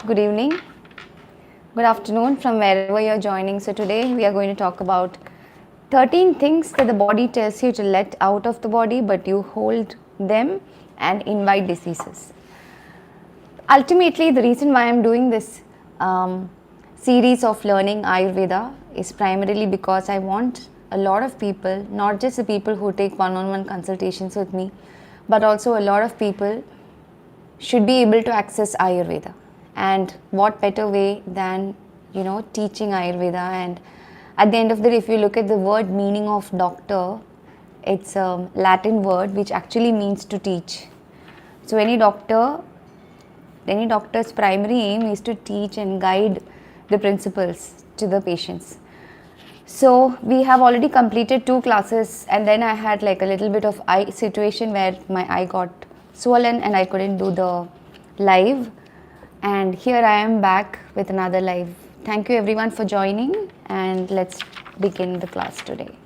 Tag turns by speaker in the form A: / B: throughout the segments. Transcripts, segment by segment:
A: Good evening, good afternoon from wherever you're joining. So, today we are going to talk about 13 things that the body tells you to let out of the body, but you hold them and invite diseases. Ultimately, the reason why I'm doing this series of learning Ayurveda is primarily because I want a lot of people, not just the people who take one-on-one consultations with me, but also a lot of people should be able to access Ayurveda. And what better way than teaching Ayurveda? And at the end of the day, if you look at the word meaning of doctor, it's a Latin word which actually means to teach. So any doctor's primary aim is to teach and guide the principles to the patients. So we have already completed 2 classes, and then I had like a little bit of eye situation where my eye got swollen and I couldn't do the live, and here I am back with another live. Thank you everyone for joining, and let's begin the class today.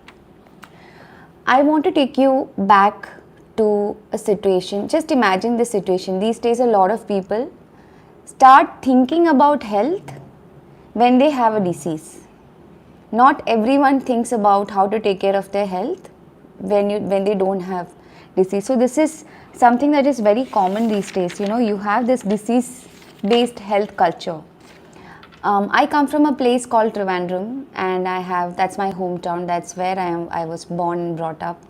A: I want to take you back to a situation. Just imagine this situation. These days a lot of people start thinking about health when they have a disease. Not everyone thinks about how to take care of their health when they don't have disease. So this is something that is very common these days. You have this disease based health culture. I come from a place called Trivandrum, and that's my hometown. That's where I was born and brought up.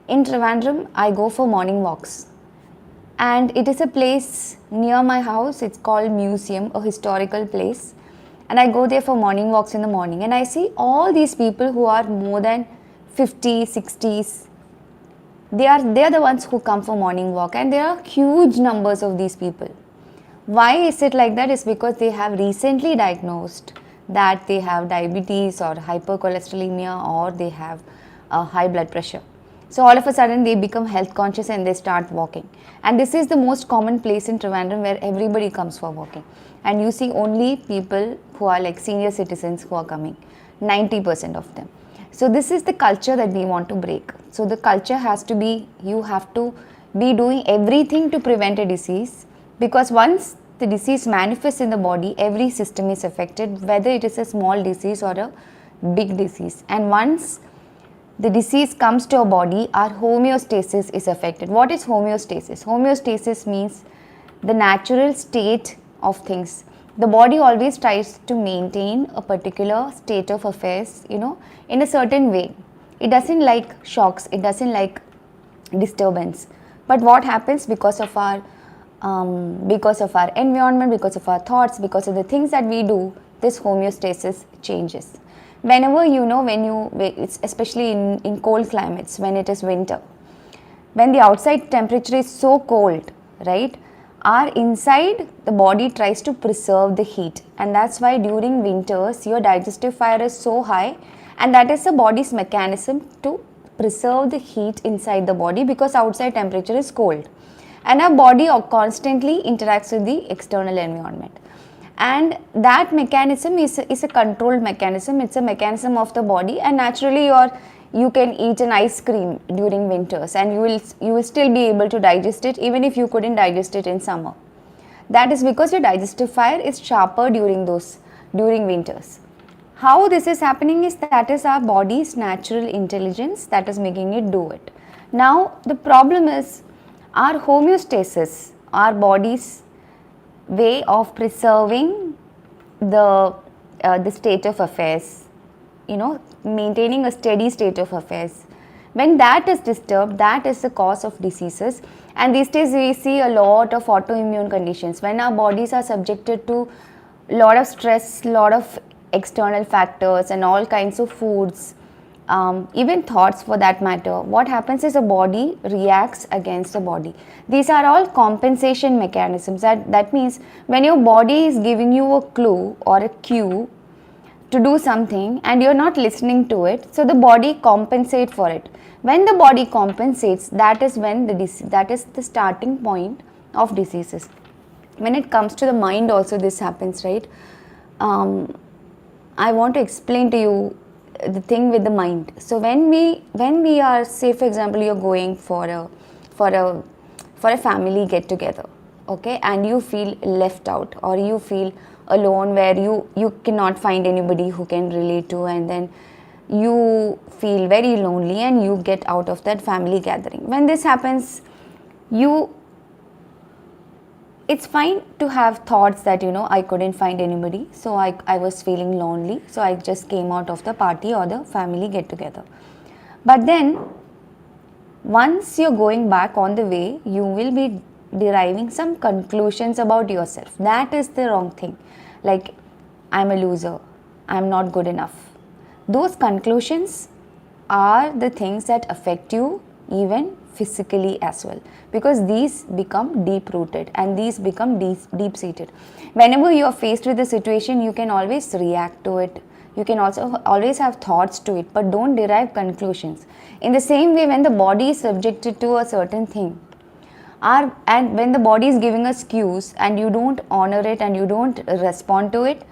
A: In Trivandrum, I go for morning walks, and it is a place near my house. It's called Museum, a historical place, and I go there for morning walks in the morning, and I see all these people who are more than 50, 60s. They are the ones who come for morning walk, and there are huge numbers of these people. Why is it like that? Is because they have recently diagnosed that they have diabetes or hypercholesterolemia, or they have high blood pressure. So all of a sudden they become health conscious and they start walking. And this is the most common place in Trivandrum where everybody comes for walking. And you see only people who are like senior citizens who are coming, 90% of them. So this is the culture that we want to break. So the culture has to be, you have to be doing everything to prevent a disease, because once the disease manifests in the body, every system is affected, whether it is a small disease or a big disease. And once the disease comes to a body, our homeostasis is affected. What is homeostasis? Homeostasis means the natural state of things. The body always tries to maintain a particular state of affairs, in a certain way. It doesn't like shocks, it doesn't like disturbance. But what happens because of our environment, because of our thoughts, because of the things that we do, this homeostasis changes. Whenever it's especially in cold climates, when it is winter, when the outside temperature is so cold, right, our inside the body tries to preserve the heat, and that's why during winters your digestive fire is so high, and that is the body's mechanism to preserve the heat inside the body, because outside temperature is cold, and our body constantly interacts with the external environment. And that mechanism is a controlled mechanism. It's a mechanism of the body, and naturally you can eat an ice cream during winters and you will still be able to digest it, even if you couldn't digest it in summer. That is because your digestive fire is sharper during winters. How this is happening is that is our body's natural intelligence that is making it do it. Now the problem is our homeostasis, our body's way of preserving the state of affairs, maintaining a steady state of affairs. When that is disturbed, that is the cause of diseases. And these days we see a lot of autoimmune conditions. When our bodies are subjected to a lot of stress, lot of external factors and all kinds of foods, even thoughts for that matter, what happens is the body reacts against the body. These are all compensation mechanisms. That means when your body is giving you a clue or a cue to do something and you're not listening to it, so the body compensates for it. When the body compensates, that is when that is the starting point of diseases. When it comes to the mind also this happens, right? I want to explain to you the thing with the mind. So when we are, say for example, you're going for a family get together, okay, and you feel left out, or you feel alone, where you cannot find anybody who can relate to, and then you feel very lonely and you get out of that family gathering. When this happens, you it's fine to have thoughts that I couldn't find anybody, so I was feeling lonely, so I just came out of the party or the family get together. But then once you're going back on the way, you will be deriving some conclusions about yourself. That is the wrong thing. Like, I'm a loser, I'm not good enough. Those conclusions are the things that affect you even physically as well, because these become deep rooted and these become deep seated. Whenever you are faced with a situation, you can always react to it, you can also always have thoughts to it, but don't derive conclusions. In the same way, when the body is subjected to a certain thing, and when the body is giving us cues and you don't honor it and you don't respond to it,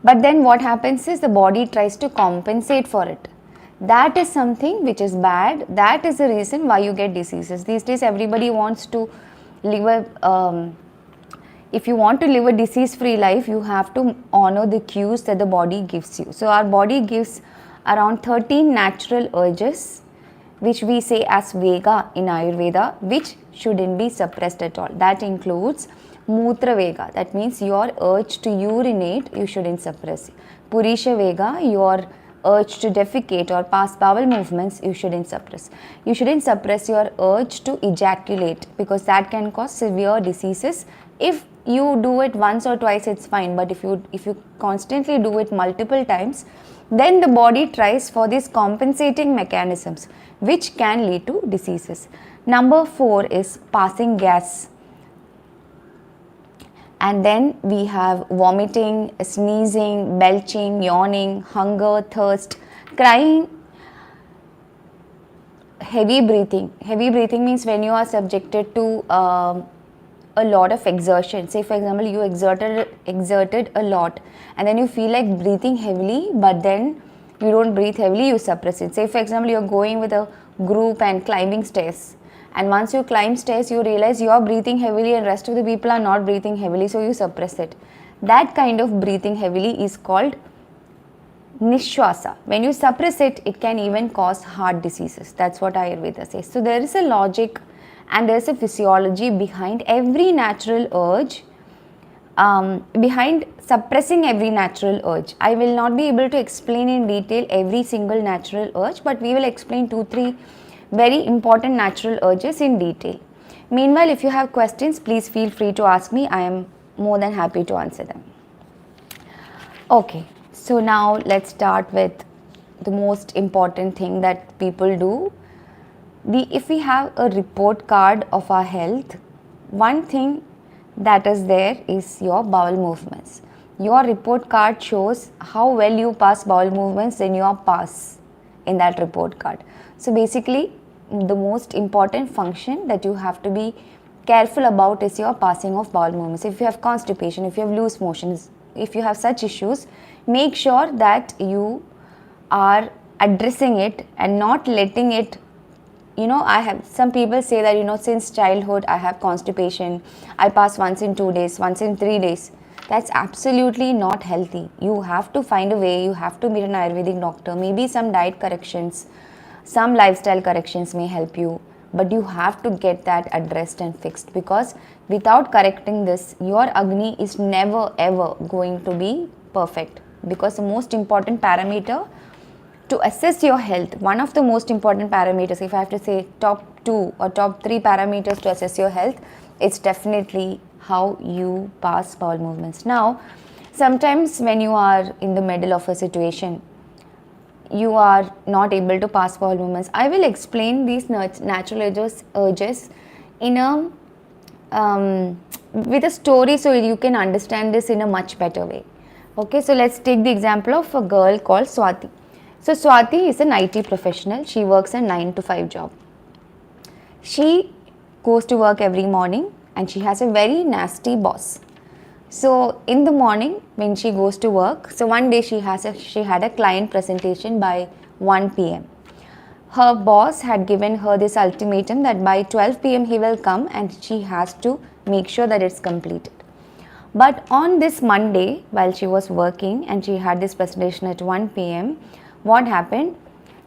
A: but then what happens is the body tries to compensate for it. That is something which is bad. That is the reason why you get diseases. These days everybody wants to live if you want to live a disease-free life, you have to honor the cues that the body gives you. So our body gives around 13 natural urges, which we say as Vega in Ayurveda, which shouldn't be suppressed at all. That includes Mutra Vega, that means your urge to urinate, you shouldn't suppress. Purisha Vega, your urge to defecate or pass bowel movements, you shouldn't suppress. You shouldn't suppress your urge to ejaculate, because that can cause severe diseases. If you do it once or twice, it's fine, but if you constantly do it multiple times, then the body tries for these compensating mechanisms, which can lead to diseases. Number 4 is passing gas. And then we have vomiting, sneezing, belching, yawning, hunger, thirst, crying, heavy breathing. Heavy breathing means when you are subjected to a lot of exertion. Say for example, you exerted a lot and then you feel like breathing heavily, but then you don't breathe heavily, you suppress it. Say for example, you're going with a group and climbing stairs, and once you climb stairs, you realize you are breathing heavily and rest of the people are not breathing heavily, so you suppress it. That kind of breathing heavily is called nishwasa. When you suppress it, it can even cause heart diseases. That's what Ayurveda says. So there is a logic and there is a physiology behind every natural urge, behind suppressing every natural urge. I will not be able to explain in detail every single natural urge, but we will explain 2-3 very important natural urges in detail. Meanwhile, if you have questions, please feel free to ask me. I am more than happy to answer them. Okay, so now let's start with the most important thing that people do. If we have a report card of our health, one thing that is there is your bowel movements. Your report card shows how well you pass bowel movements in your pass in that report card. So basically, the most important function that you have to be careful about is your passing of bowel movements. If you have constipation, if you have loose motions, if you have such issues, make sure that you are addressing it and not letting it, some people say that, since childhood I have constipation, I pass once in 2 days, once in 3 days. That's absolutely not healthy. You have to find a way, you have to meet an Ayurvedic doctor, maybe some diet corrections, some lifestyle corrections may help you, but you have to get that addressed and fixed, because without correcting this, your Agni is never ever going to be perfect. Because the most important parameter to assess your health, one of the most important parameters, if I have to say top 2 or top 3 parameters to assess your health, it's definitely how you pass bowel movements. Now, sometimes when you are in the middle of a situation, you are not able to pass bowel movements. I will explain these natural urges in with a story, so you can understand this in a much better way. Okay, so let's take the example of a girl called Swati. So Swati is an IT professional. She works a 9 to 5 job. She goes to work every morning and she has a very nasty boss. So in the morning when she goes to work, so one day she had a client presentation by 1 p.m. her boss had given her this ultimatum that by 12 p.m. he will come and she has to make sure that it's completed. But on this Monday, while she was working and she had this presentation at 1 p.m., what happened?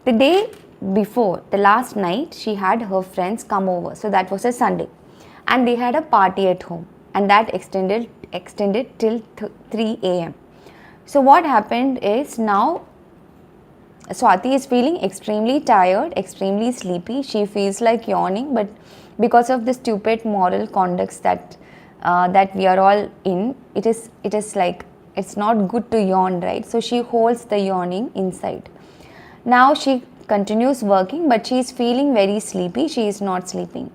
A: The day before, the last night, she had her friends come over. So that was a Sunday. And they had a party at home. And that extended till 3 a.m. So what happened is now Swati is feeling extremely tired, extremely sleepy. She feels like yawning, but because of the stupid moral conducts that we are all in, it is like it's not good to yawn, right? So she holds the yawning inside. Now she continues working, but she is feeling very sleepy. She is not sleeping.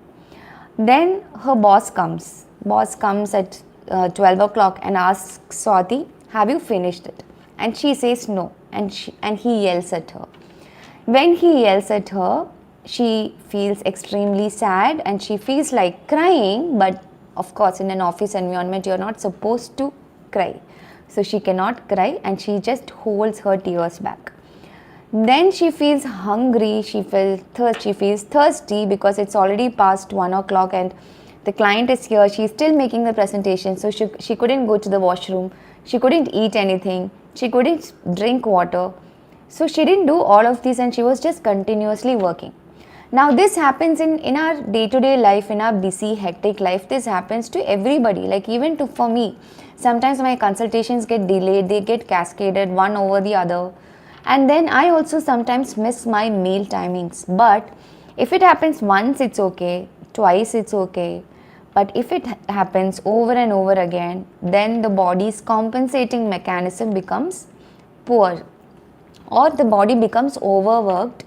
A: Then her boss comes. Boss comes at 12 o'clock and asks Swati, "Have you finished it?" And she says no. And he yells at her. When he yells at her, she feels extremely sad and she feels like crying, but of course in an office environment you're not supposed to cry. So she cannot cry and she just holds her tears back. Then she feels hungry, she feels thirsty because it's already past 1 o'clock and the client is here. She's still making the presentation, so she couldn't go to the washroom, she couldn't eat anything, she couldn't drink water. So she didn't do all of this and she was just continuously working. Now this happens in our day-to-day life, in our busy, hectic life. This happens to everybody, like even for me. Sometimes my consultations get delayed, they get cascaded one over the other. And then I also sometimes miss my meal timings. But if it happens once, it's okay. Twice, it's okay. But if it happens over and over again, then the body's compensating mechanism becomes poor, or the body becomes overworked,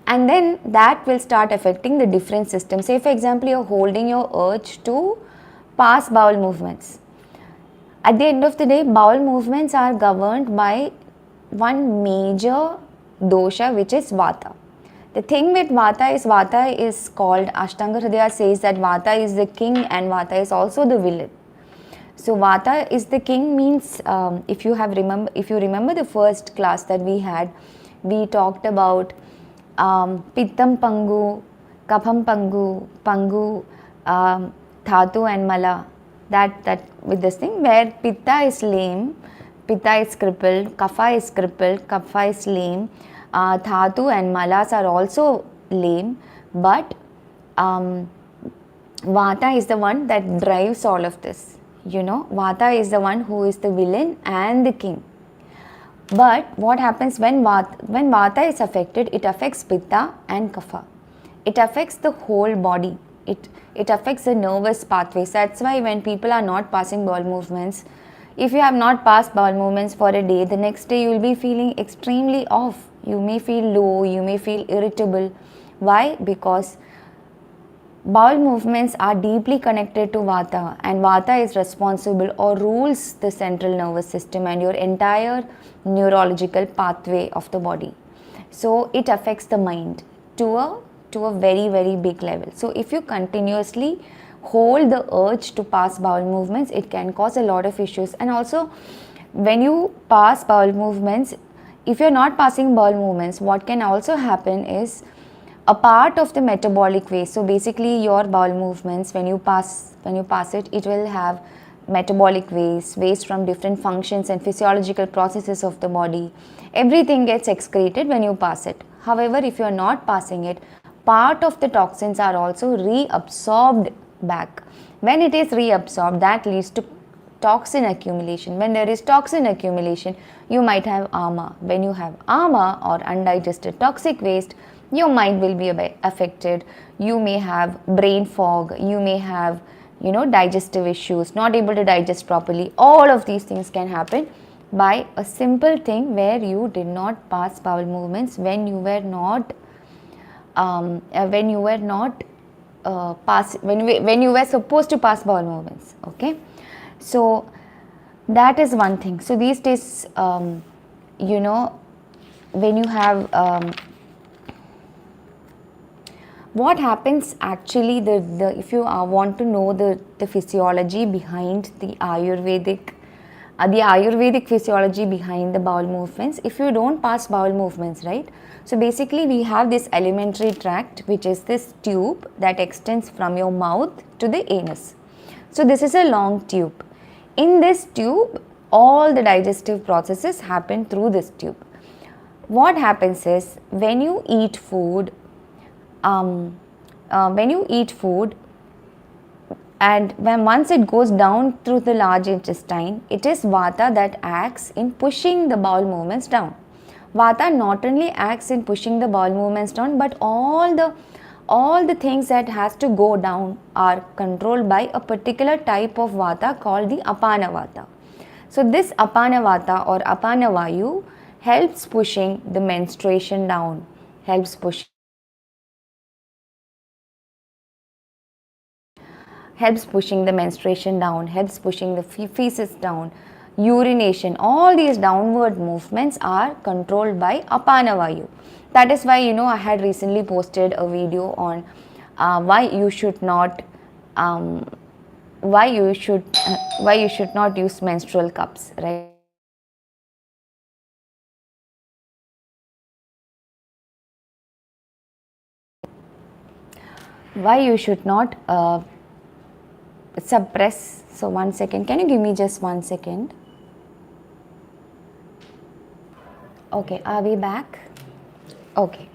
A: and then that will start affecting the different systems. Say for example, you're holding your urge to pass bowel movements. At the end of the day, bowel movements are governed by one major dosha, which is Vata. The thing with Vata is called, Ashtanga Hridaya says that Vata is the king and Vata is also the villain. So Vata is the king means, if you remember the first class that we had, we talked about Pittam Pangu, Kapham Pangu, Dhatu and Mala. That with this thing where Pitta is lame, Pitta is crippled, Kapha is crippled, Kapha is lame. Dhatu and Malas are also lame, but Vata is the one that drives all of this. Vata is the one who is the villain and the king. But what happens when Vata is affected, it affects Pitta and Kapha. It affects the whole body. It affects the nervous pathways. That's why when people are not passing bowel movements, if you have not passed bowel movements for a day, the next day you will be feeling extremely off. You may feel low, you may feel irritable. Why? Because bowel movements are deeply connected to Vata, and Vata is responsible or rules the central nervous system and your entire neurological pathway of the body. So it affects the mind to a very, very big level. So if you continuously hold the urge to pass bowel movements, it can cause a lot of issues. And also when you pass bowel movements, if you're not passing bowel movements, what can also happen is a part of the metabolic waste. So basically your bowel movements, when you pass it, it will have metabolic waste from different functions and physiological processes of the body. Everything gets excreted when you pass it. However, if you're not passing it, part of the toxins are also reabsorbed back. When it is reabsorbed, that leads to toxin accumulation. When there is toxin accumulation, you might have Ama. When you have Ama or undigested toxic waste, your mind will be affected. You may have brain fog. You may have, digestive issues, not able to digest properly. All of these things can happen by a simple thing where you did not pass bowel movements when you were not when you were supposed to pass bowel movements. Okay, so that is one thing. So these days, when you have what happens actually, if you want to know the physiology behind the Ayurvedic the Ayurvedic physiology behind the bowel movements. If you don't pass bowel movements, right? So basically we have this alimentary tract, which is this tube that extends from your mouth to the anus. So this is a long tube. In this tube, all the digestive processes happen through this tube. What happens is when you eat food, and when once it goes down through the large intestine, it is Vata that acts in pushing the bowel movements down. Vata not only acts in pushing the bowel movements down, but all the things that has to go down are controlled by a particular type of Vata called the Apana Vata. So this Apana Vata or Apana Vayu helps pushing the menstruation down, helps pushing the menstruation down, helps pushing the feces down, urination. All these downward movements are controlled by Apana Vayu. That is why, I had recently posted a video on why you should not use menstrual cups, right? Why you should not suppress. So one second, can you give me just 1 second? Okay, are we back? Okay.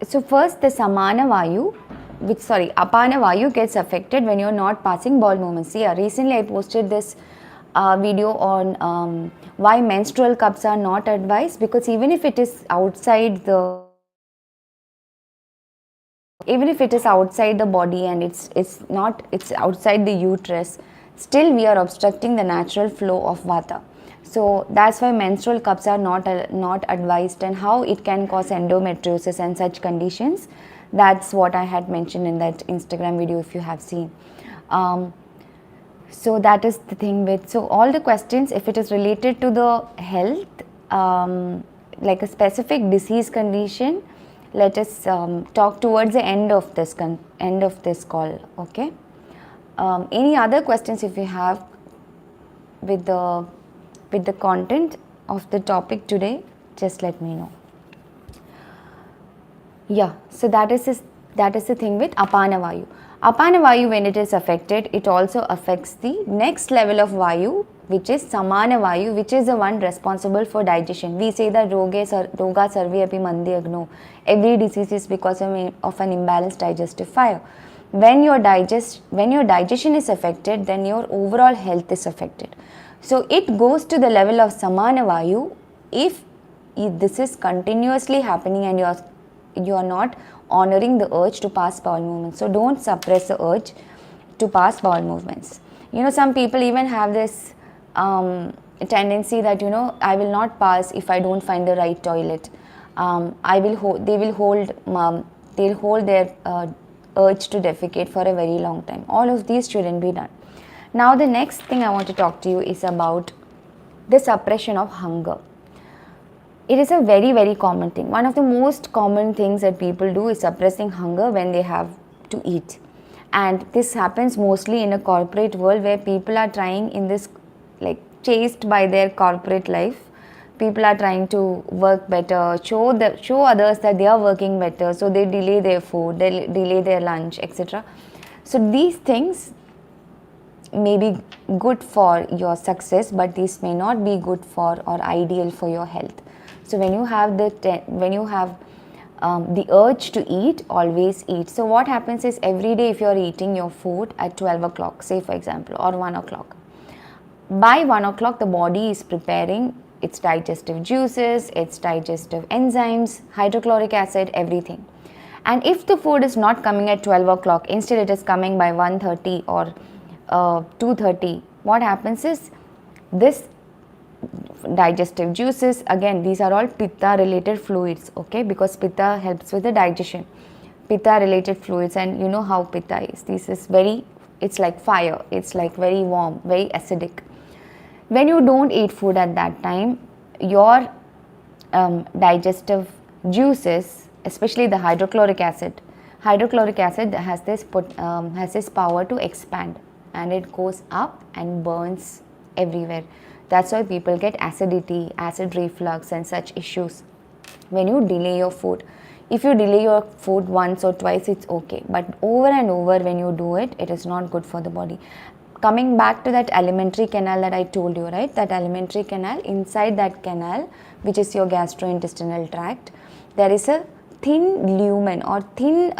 A: So first the Apana Vayu gets affected when you're not passing bowel movements. Yeah, recently I posted this video on why menstrual cups are not advised, because even if it is outside the body and it's outside the uterus, still we are obstructing the natural flow of Vata. So that's why menstrual cups are not advised, and how it can cause endometriosis and such conditions. That's what I had mentioned in that Instagram video, if you have seen. So that is the thing with, so all the questions, if it is related to the health, like a specific disease condition, let us talk towards the end of this call. Okay. Any other questions if you have with the content of the topic today, just let me know. Yeah, so that is the thing with Apana Vayu. Apana Vayu, when it is affected, it also affects the next level of Vayu, which is Samana Vayu, which is the one responsible for digestion. We say that roga sarve api mandi agno. Every disease is because of an imbalanced digestive fire. When your digestion is affected, then your overall health is affected. So it goes to the level of Samana Vayu if this is continuously happening and you are not honoring the urge to pass bowel movements. So don't suppress the urge to pass bowel movements. Some people even have this tendency that I will not pass if I don't find the right toilet. They'll hold their urge to defecate for a very long time. All of these shouldn't be done. Now the next thing I want to talk to you is about the suppression of hunger. It is a very, very common thing. One of the most common things that people do is suppressing hunger when they have to eat. And this happens mostly in a corporate world where people are trying in this, like, chased by their corporate life. People are trying to work better, show others that they are working better, so they delay their food, they delay their lunch, etc. So these things may be good for your success, but these may not be good for or ideal for your health. So when you have the urge to eat, always eat. So what happens is, every day if you are eating your food at 12 o'clock, say for example, or 1 o'clock, by 1 o'clock the body is preparing its digestive juices, its digestive enzymes, hydrochloric acid, everything. And if the food is not coming at 12 o'clock, instead it is coming by 1:30 or 2:30, what happens is, this digestive juices, again these are all pitta related fluids, okay, because pitta helps with the digestion, pitta related fluids. And you know how pitta is, it's like fire, it's like very warm, very acidic. When you don't eat food at that time, your digestive juices, especially the hydrochloric acid has this power to expand. and it goes up and burns everywhere. That's why people get acidity, acid reflux and such issues when you delay your food. If you delay your food once or twice, it's okay, but over and over when you do it, it is not good for the body. Coming back to that alimentary canal that I told you, right? That alimentary canal, inside that canal, which is your gastrointestinal tract, there is a thin lumen or thin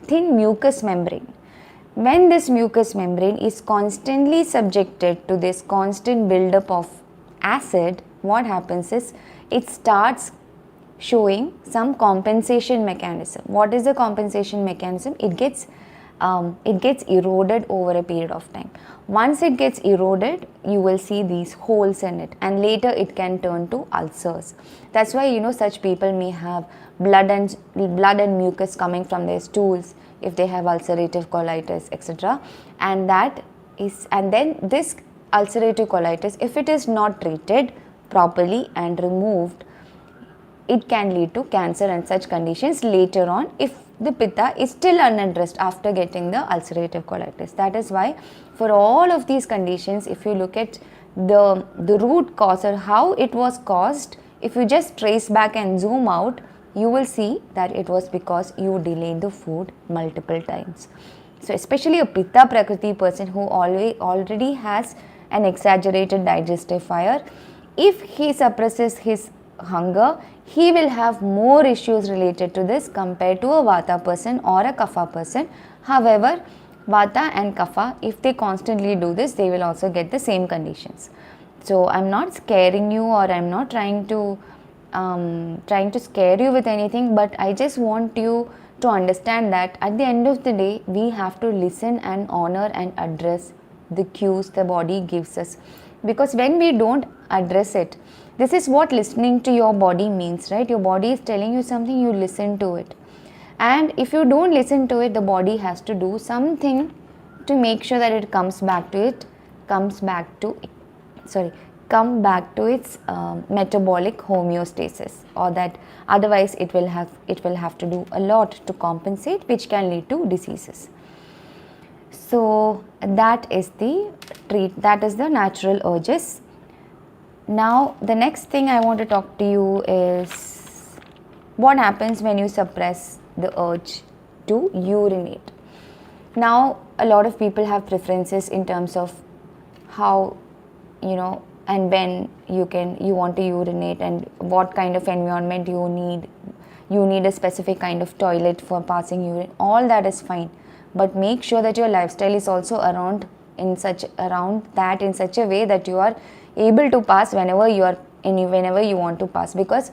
A: mucous membrane. When this mucous membrane is constantly subjected to this constant buildup of acid, what happens is it starts showing some compensation mechanism. What is the compensation mechanism? It gets eroded over a period of time. Once it gets eroded, you will see these holes in it, and later it can turn to ulcers. That's why such people may have blood and mucus coming from their stools if they have ulcerative colitis, etc. And then this ulcerative colitis, if it is not treated properly and removed, it can lead to cancer and such conditions later on if the pitta is still unaddressed after getting the ulcerative colitis. That is why for all of these conditions, if you look at the root cause or how it was caused, if you just trace back and zoom out, you will see that it was because you delayed the food multiple times. So especially a pitta prakriti person who already has an exaggerated digestive fire, if he suppresses his hunger, he will have more issues related to this compared to a vata person or a kapha person. However, vata and kapha, if they constantly do this, they will also get the same conditions. So I'm not scaring you, or I'm not trying to scare you with anything, but I just want you to understand that at the end of the day, we have to listen and honor and address the cues the body gives us, because when we don't address it, this is what listening to your body means, right? Your body is telling you something, you listen to it. And if you don't listen to it, the body has to do something to make sure that it come back to its metabolic homeostasis, or that otherwise it will have to do a lot to compensate, which can lead to diseases. So that is the natural urges. Now the next thing I want to talk to you is what happens when you suppress the urge to urinate. Now a lot of people have preferences in terms of how and when you want to urinate, and what kind of environment you need. You need a specific kind of toilet for passing urine. All that is fine, but make sure that your lifestyle is also around that in such a way that you are able to pass whenever you want to pass, because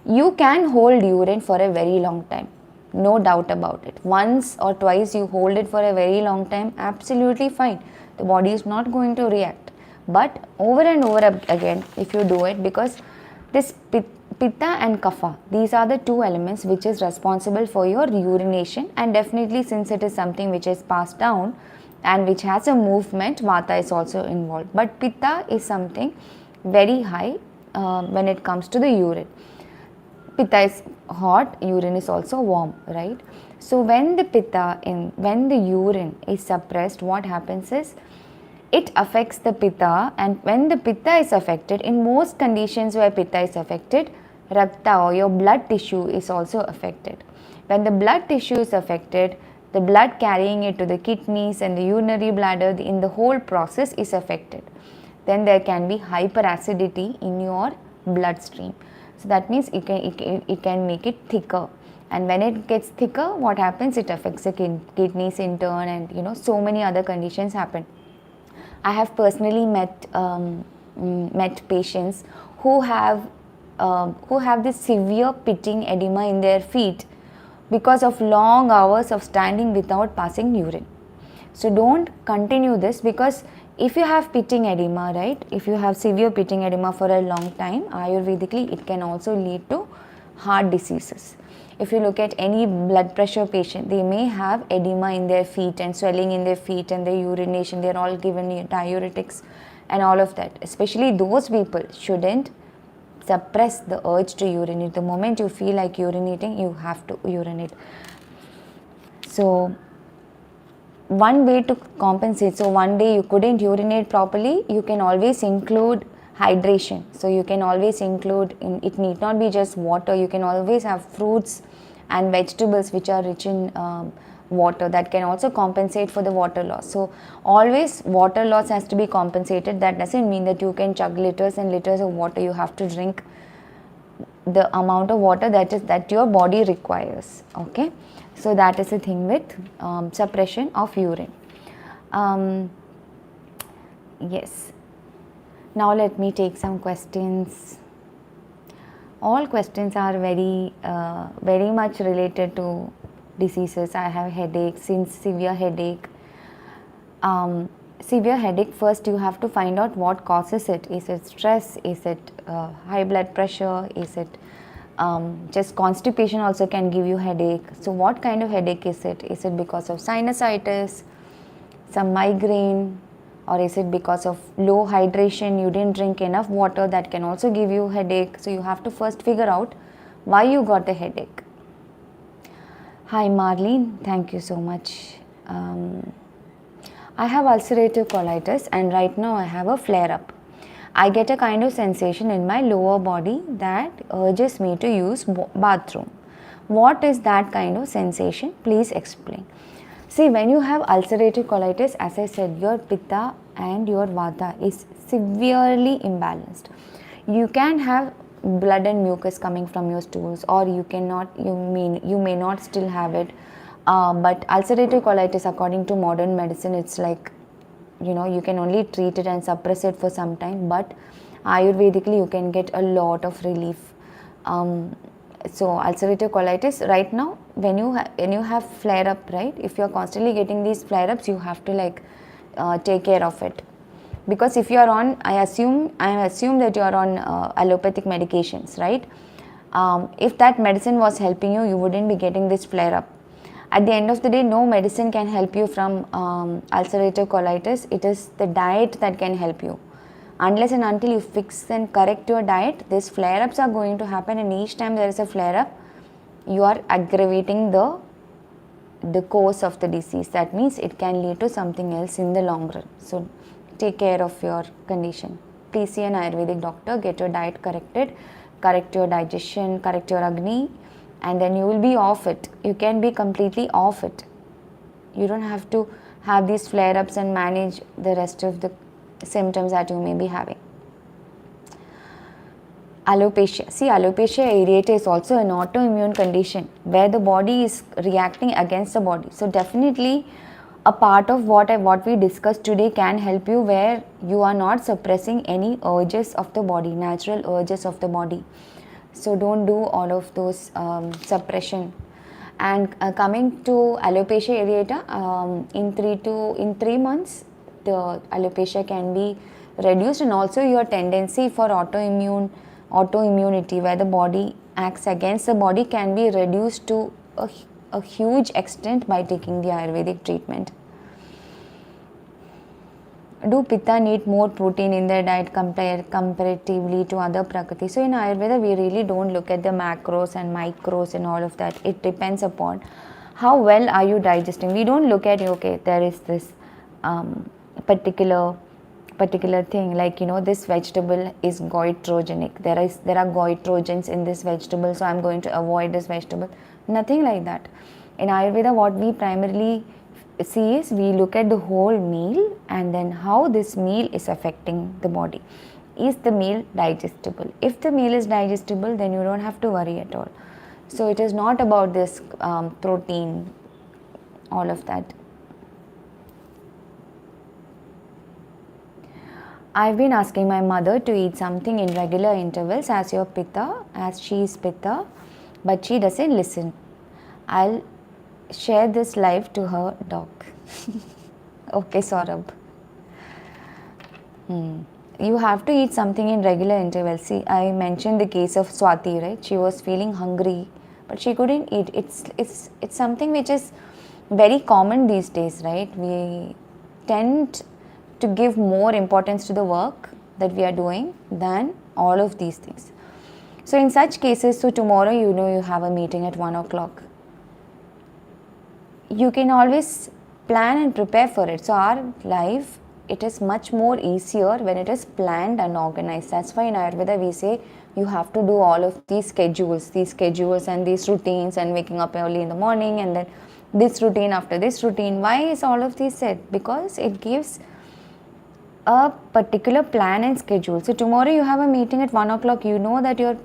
A: you can hold urine for a very long time, no doubt about it. Once or twice you hold it for a very long time, absolutely fine, the body is not going to react. But over and over again, if you do it, because this pitta and kapha, these are the two elements which is responsible for your urination, and definitely since it is something which is passed down and which has a movement, vata is also involved. But pitta is something very high when it comes to the urine. Pitta is hot, urine is also warm, right? So when the urine is suppressed, what happens is it affects the pitta, and when the pitta is affected, in most conditions where pitta is affected, rakta or your blood tissue is also affected. When the blood tissue is affected, the blood carrying it to the kidneys and the urinary bladder, in the whole process is affected. Then there can be hyperacidity in your bloodstream. So that means it can make it thicker. And when it gets thicker, what happens? It affects the kidneys in turn, and so many other conditions happen. I have personally met patients who have this severe pitting edema in their feet because of long hours of standing without passing urine. So don't continue this, because if you have pitting edema, right, if you have severe pitting edema for a long time, Ayurvedically it can also lead to heart diseases. If you look at any blood pressure patient, they may have edema in their feet and swelling in their feet, and their urination, they are all given diuretics and all of that. Especially those people shouldn't suppress the urge to urinate. The moment you feel like urinating, you have to urinate. So one way to compensate, so one day you couldn't urinate properly, you can always include hydration. So you can always include, it need not be just water, you can always have fruits and vegetables which are rich in water, that can also compensate for the water loss. So always water loss has to be compensated. That doesn't mean that you can chug liters and liters of water. You have to drink the amount of water that your body requires. Okay, so that is the thing with suppression of urine. Yes, now let me take some questions. All questions are very much related to diseases. I have headache, since severe headache. Severe headache, first you have to find out what causes it. Is it stress? Is it high blood pressure? Is it just constipation also can give you headache? So what kind of headache is it? Is it because of sinusitis, some migraine, or is it because of low hydration, you didn't drink enough water? That can also give you headache. So you have to first figure out why you got a headache. Hi Marlene, thank you so much. I have ulcerative colitis and right now I have a flare up. I get a kind of sensation in my lower body that urges me to use bathroom. What is that kind of sensation? Please explain. See, when you have ulcerative colitis, as I said, your pitta and your vata is severely imbalanced. You can have blood and mucus coming from your stools, or you may not still have it. But ulcerative colitis, according to modern medicine, it's like, you can only treat it and suppress it for some time, but Ayurvedically you can get a lot of relief. So ulcerative colitis, right now, when you have flare up, right, if you are constantly getting these flare ups, you have to take care of it. Because if you are on, I assume that you are on allopathic medications, right? If that medicine was helping you, you wouldn't be getting this flare up. At the end of the day, no medicine can help you from ulcerative colitis. It is the diet that can help you. Unless and until you fix and correct your diet, these flare ups are going to happen, and each time there is a flare up, you are aggravating the course of the disease. That means it can lead to something else in the long run. So take care of your condition. Please see an Ayurvedic doctor, get your diet corrected, correct your digestion, correct your Agni, and then you will be off it. You can be completely off it. You don't have to have these flare ups and manage the rest of the symptoms that you may be having. Alopecia. See, alopecia areata is also an autoimmune condition where the body is reacting against the body. So definitely a part of what we discussed today can help you, where you are not suppressing any urges of the body, natural urges of the body. So don't do all of those suppression. And coming to alopecia areata, in 3 months, the alopecia can be reduced, and also your tendency for autoimmunity, where the body acts against the body, can be reduced to a huge extent by taking the Ayurvedic treatment. Do Pitta need more protein in their diet comparatively to other Prakriti? So in Ayurveda, we really don't look at the macros and micros and all of that. It depends upon how well are you digesting. We don't look at, okay, there is this particular thing, like, this vegetable is goitrogenic. There are goitrogens in this vegetable, so I'm going to avoid this vegetable. Nothing like that. In Ayurveda, what we primarily see is, we look at the whole meal and then how this meal is affecting the body. Is the meal digestible? If the meal is digestible, then you don't have to worry at all. So it is not about this protein, all of that. I've been asking my mother to eat something in regular intervals as she is Pitta, but she doesn't listen. I'll share this live to her dog. Okay, Saurabh. You have to eat something in regular intervals. See, I mentioned the case of Swati, right? She was feeling hungry, but she couldn't eat. It's something which is very common these days, right? We tend to give more importance to the work that we are doing than all of these things. So in such cases, so tomorrow you have a meeting at 1 o'clock. You can always plan and prepare for it. So our life, it is much more easier when it is planned and organized. That's why in Ayurveda we say you have to do all of these schedules and these routines, and waking up early in the morning, and then this routine after this routine. Why is all of this said? Because it gives a particular plan and schedule. So tomorrow you have a meeting at 1 o'clock, you know that your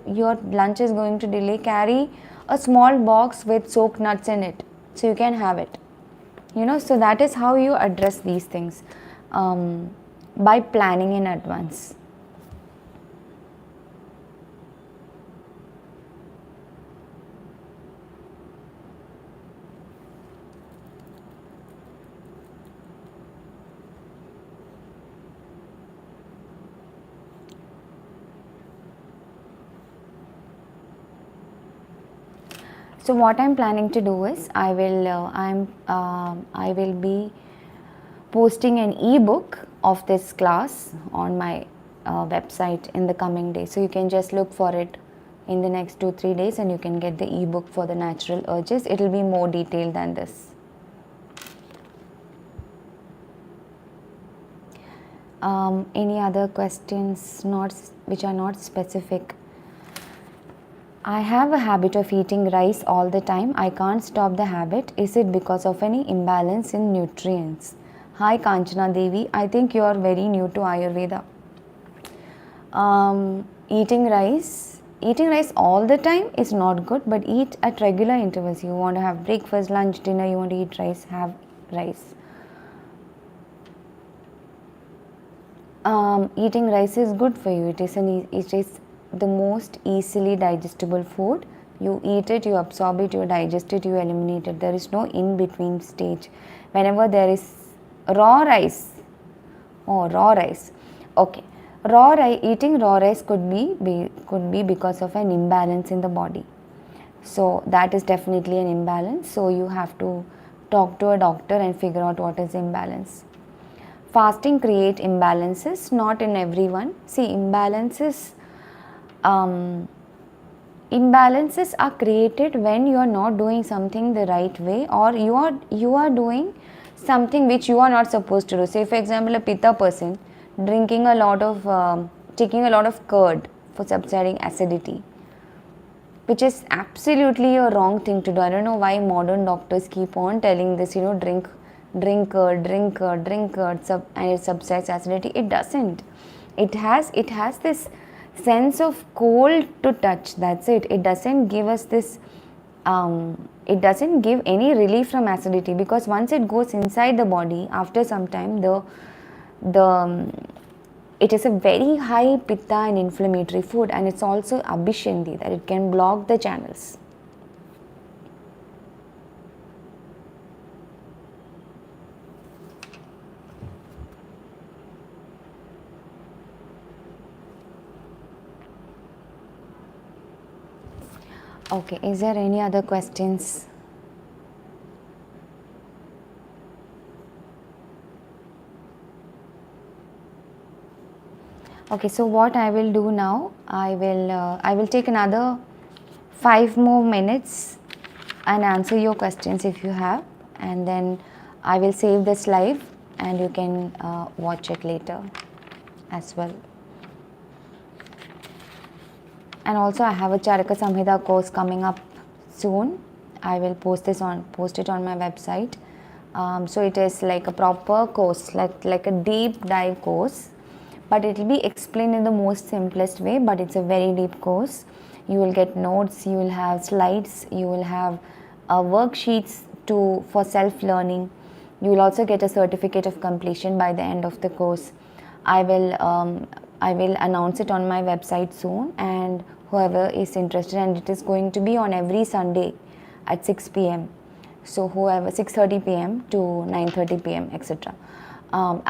A: lunch is going to delay. Carry a small box with soaked nuts in it so you can have it. So that is how you address these things, by planning in advance. So what I'm planning to do is I will be posting an ebook of this class on my website in the coming days. So you can just look for it in the next 2-3 days, and you can get the ebook for the natural urges. It will be more detailed than this. Any other questions which are not specific? I have a habit of eating rice all the time. I can't stop the habit. Is it because of any imbalance in nutrients? Hi Kanchana Devi, I think you are very new to Ayurveda. Eating rice all the time is not good, but eat at regular intervals. You want to have breakfast, lunch, dinner, you want to eat rice, have rice. Eating rice is good for you. It is the most easily digestible food. You eat it, you absorb it, you digest it, you eliminate it. There is no in between stage. Whenever there is raw rice, okay, eating raw rice could be because of an imbalance in the body. So that is definitely an imbalance. So you have to talk to a doctor and figure out what is the imbalance. Fasting create imbalances, not in everyone. See, imbalances are created when you are not doing something the right way, or you are doing something which you are not supposed to do. Say for example, a pitta person taking a lot of curd for subsiding acidity, which is absolutely a wrong thing to do. I don't know why modern doctors keep on telling this, drink curd, and it subsides acidity. It doesn't. It has this sense of cold to touch. That's it. It doesn't give us this. It doesn't give any relief from acidity, because once it goes inside the body, after some time, it is a very high pitta and inflammatory food, and it's also abhishandi, that it can block the channels. Okay, is there any other questions? Okay, so what I will do now, I will take another 5 more minutes and answer your questions if you have, and then I will save this live and you can watch it later as well. And also I have a Charaka Samhita course coming up soon. I will post it on my website. So it is like a proper course, like a deep dive course, but it will be explained in the most simplest way, but it's a very deep course. You will get notes, you will have slides, you will have worksheets for self-learning. You will also get a certificate of completion by the end of the course. I will announce it on my website soon, and whoever is interested, and it is going to be on every Sunday at 6 p.m. So whoever, 6:30 p.m. to 9:30 p.m. etc.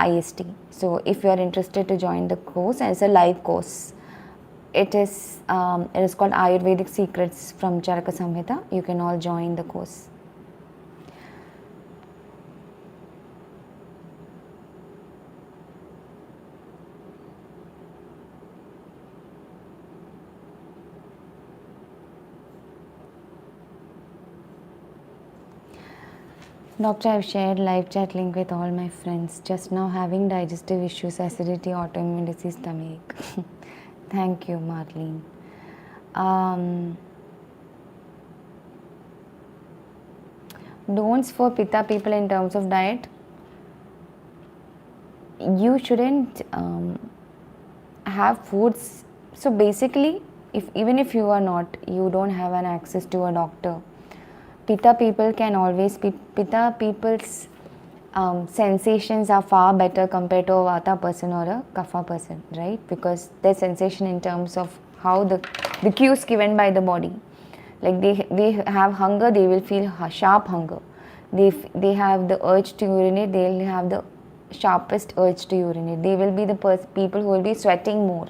A: IST. So if you are interested to join the course, and it's a live course. It is called Ayurvedic Secrets from Charaka Samhita. You can all join the course. Doctor, I've shared live chat link with all my friends. Just now having digestive issues, acidity, autoimmune disease, stomach. Thank you, Marlene. Don'ts for Pitta people in terms of diet. You shouldn't have foods. So basically, even if you don't have an access to a doctor, Pitta people can always be, Pitta people's sensations are far better compared to a Vata person or a Kapha person, right? Because their sensation in terms of how the cues given by the body, like they have hunger, they will feel sharp hunger. They have the urge to urinate, they'll have the sharpest urge to urinate. They will be the people who will be sweating more.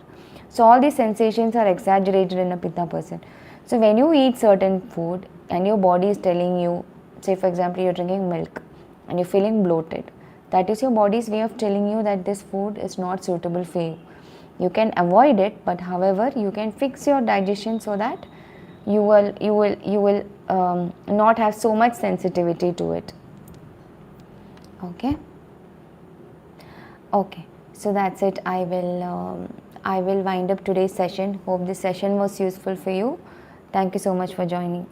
A: So all these sensations are exaggerated in a Pitta person. So when you eat certain food and your body is telling you, say for example you're drinking milk and you're feeling bloated, that is your body's way of telling you that this food is not suitable for you. You can avoid it, but however you can fix your digestion so that you will not have so much sensitivity to it. Okay, so that's it. I will wind up today's session. Hope this session was useful for you. Thank you so much for joining.